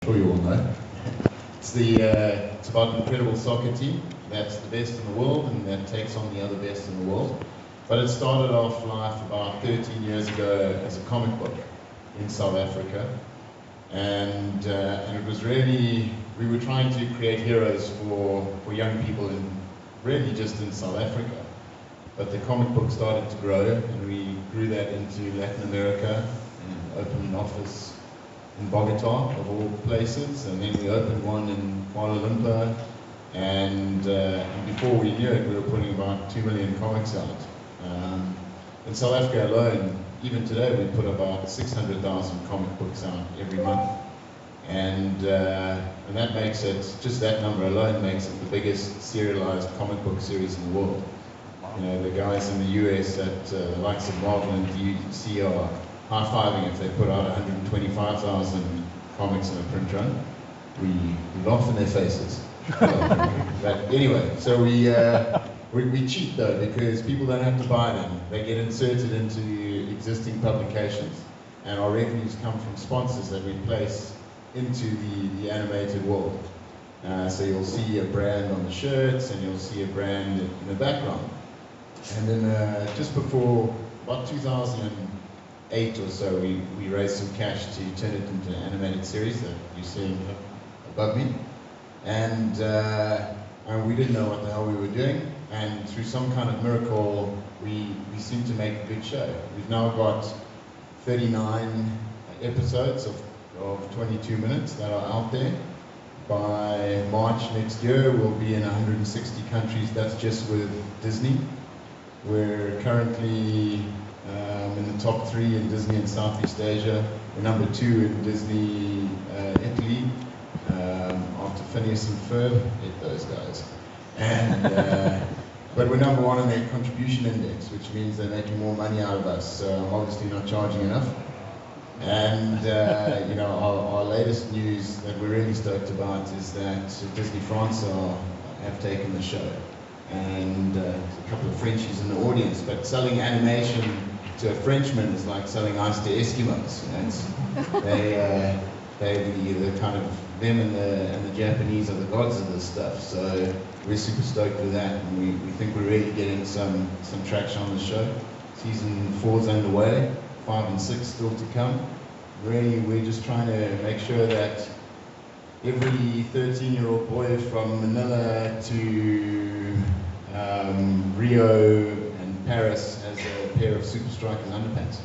sure you all know. It's about an incredible soccer team that's the best in the world and that takes on the other best in the world. But it started off life about 13 years ago as a comic book in South Africa. And it was really, we were trying to create heroes for young people really just in South Africa. But the comic book started to grow and we grew that into Latin America and opened an office in Bogota, of all places, and then we opened one in Kuala Lumpur, and before we knew it, we were putting about 2 million comics out. In South Africa alone, even today, we put about 600,000 comic books out every month, and that makes it, just that number alone makes it the biggest serialized comic book series in the world. You know, the guys in the US at the likes of Marvel and DC are high-fiving if they put out 125,000 comics in a print run. We laugh in their faces. But anyway, so we cheat though, because people don't have to buy them. They get inserted into existing publications, and our revenues come from sponsors that we place into the animated world. So you'll see a brand on the shirts, and you'll see a brand in the background. And then just before, about 2008 or so, we raised some cash to turn it into an animated series that you're seeing above me. And we didn't know what the hell we were doing, and through some kind of miracle, we seemed to make a good show. We've now got 39 episodes of 22 minutes that are out there. By March next year, we'll be in 160 countries. That's just with Disney. We're currently in the top 3 in Disney in Southeast Asia. We're number 2 in Disney Italy, after Phineas and Ferb. Hate those guys. And but we're number 1 in their contribution index, which means they're making more money out of us. So I'm obviously not charging enough. And you know, our latest news that we're really stoked about is that Disney France have taken the show. And there's a couple of Frenchies in the audience, but selling animation to a Frenchman is like selling ice to Eskimos. You know, they're kind of, them and the Japanese are the gods of this stuff. So we're super stoked with that, and we think we're really getting some traction on the show. Season 4's underway, 5 and 6 still to come. Really, we're just trying to make sure that every 13-year-old boy from Manila to Rio and Paris has a pair of Super Strikers underpants.